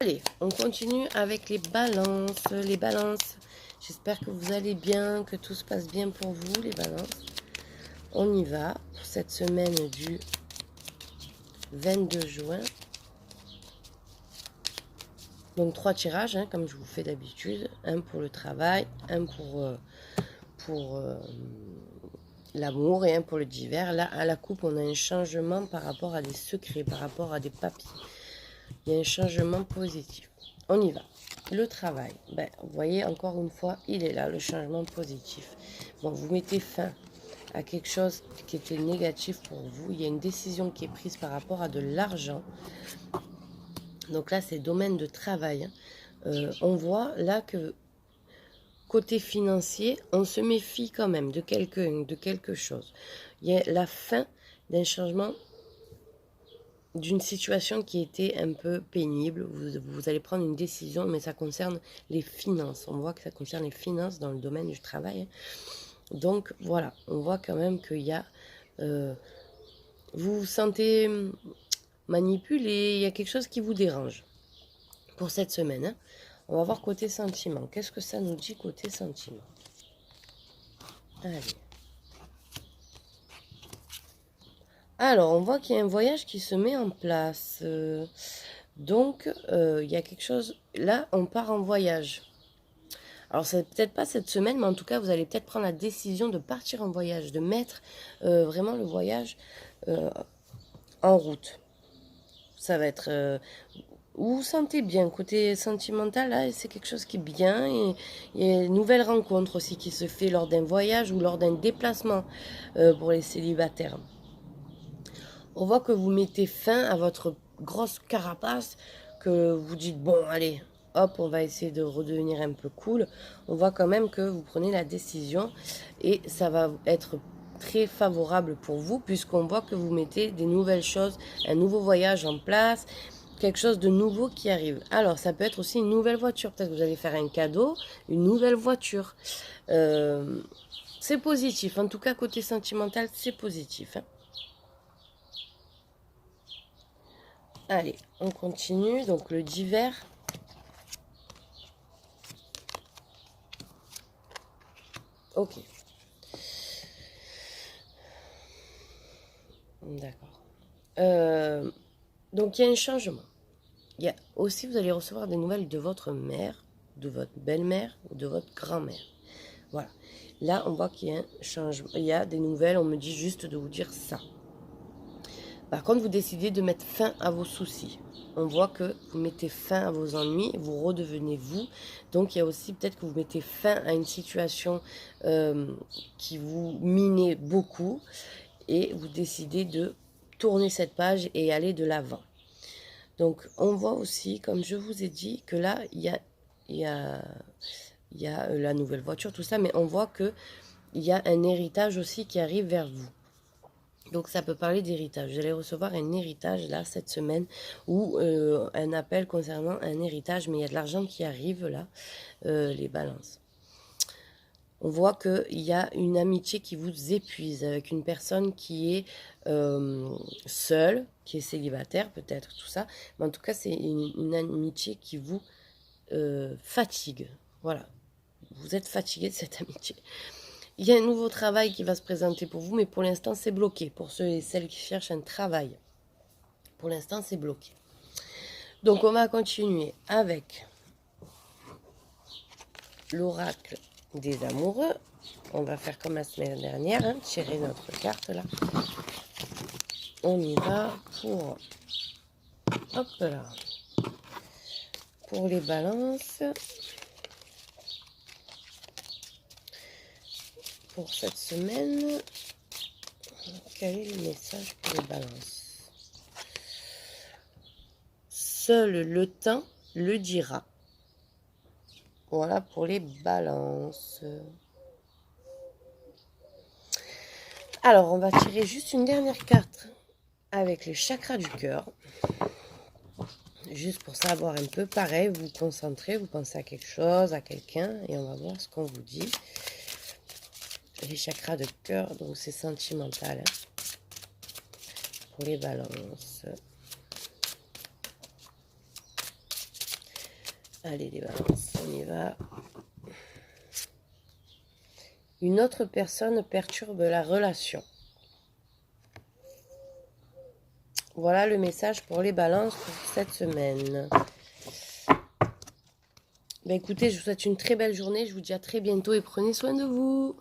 Allez, on continue avec les balances. Les balances, j'espère que vous allez bien, que tout se passe bien pour vous, les balances. On y va pour cette semaine du 22 juin. Donc 3 tirages, hein, comme je vous fais d'habitude. Un pour le travail, un pour l'amour et un pour le divers. Là, à la coupe, on a un changement par rapport à des secrets, par rapport à des papiers. Il y a un changement positif. On y va. Le travail, ben, vous voyez, encore une fois, il est là, le changement positif. Bon, vous mettez fin à quelque chose qui était négatif pour vous. Il y a une décision qui est prise par rapport à de l'argent. Donc là, c'est domaine de travail. On voit là que côté financier, on se méfie quand même de quelque chose. Il y a la fin d'un changement, d'une situation qui était un peu pénible. Vous allez prendre une décision, mais ça concerne les finances. On voit que ça concerne les finances dans le domaine du travail. Donc voilà, on voit quand même qu'il y a... vous vous sentez manipulé, il y a quelque chose qui vous dérange pour cette semaine. Hein. On va voir côté sentiment. Qu'est-ce que ça nous dit côté sentiment? Allez. Alors, on voit qu'il y a un voyage qui se met en place. Donc, il y a quelque chose... Là, on part en voyage. Alors, c'est peut-être pas cette semaine, mais en tout cas, vous allez peut-être prendre la décision de partir en voyage, de mettre vraiment le voyage en route. Ça va être... vous vous sentez bien, côté sentimental, là, c'est quelque chose qui est bien. Et il y a une nouvelle rencontre aussi qui se fait lors d'un voyage ou lors d'un déplacement pour les célibataires. On voit que vous mettez fin à votre grosse carapace, que vous dites, bon, allez, hop, on va essayer de redevenir un peu cool. On voit quand même que vous prenez la décision et ça va être très favorable pour vous puisqu'on voit que vous mettez des nouvelles choses, un nouveau voyage en place, quelque chose de nouveau qui arrive. Alors, ça peut être aussi une nouvelle voiture. Peut-être que vous allez faire un cadeau, une nouvelle voiture. C'est positif. En tout cas, côté sentimental, c'est positif. Hein. Allez, on continue. Donc, le divers. Ok. D'accord. Donc, il y a un changement. Il y a aussi, vous allez recevoir des nouvelles de votre mère, de votre belle-mère ou de votre grand-mère. Voilà. Là, on voit qu'il y a un changement. Il y a des nouvelles. On me dit juste de vous dire ça. Par contre, vous décidez de mettre fin à vos soucis. On voit que vous mettez fin à vos ennuis, vous redevenez vous. Donc, il y a aussi peut-être que vous mettez fin à une situation qui vous minait beaucoup et vous décidez de tourner cette page et aller de l'avant. Donc, on voit aussi, comme je vous ai dit, que là, il y a la nouvelle voiture, tout ça, mais on voit qu'il y a un héritage aussi qui arrive vers vous. Donc ça peut parler d'héritage. Vous allez recevoir un héritage là cette semaine ou un appel concernant un héritage, mais il y a de l'argent qui arrive là, les balances. On voit qu'il y a une amitié qui vous épuise avec une personne qui est seule, qui est célibataire peut-être, tout ça. Mais en tout cas, c'est une amitié qui vous fatigue. Voilà. Vous êtes fatigué de cette amitié. Il y a un nouveau travail qui va se présenter pour vous, mais pour l'instant, c'est bloqué. Pour ceux et celles qui cherchent un travail, pour l'instant, c'est bloqué. Donc, on va continuer avec l'oracle des amoureux. On va faire comme la semaine dernière, hein, tirer notre carte là. On y va pour... Hop là. Pour les balances. Pour cette semaine, quel est le message pour les balances? Seul le temps le dira. Voilà pour les balances. Alors, on va tirer juste une dernière carte avec les chakras du cœur. Juste pour savoir un peu, pareil, vous vous concentrez, vous pensez à quelque chose, à quelqu'un, et on va voir ce qu'on vous dit. Les chakras de cœur, donc c'est sentimental. Hein, pour les balances. Allez, les balances, on y va. Une autre personne perturbe la relation. Voilà le message pour les balances pour cette semaine. Ben écoutez, je vous souhaite une très belle journée. Je vous dis à très bientôt et prenez soin de vous.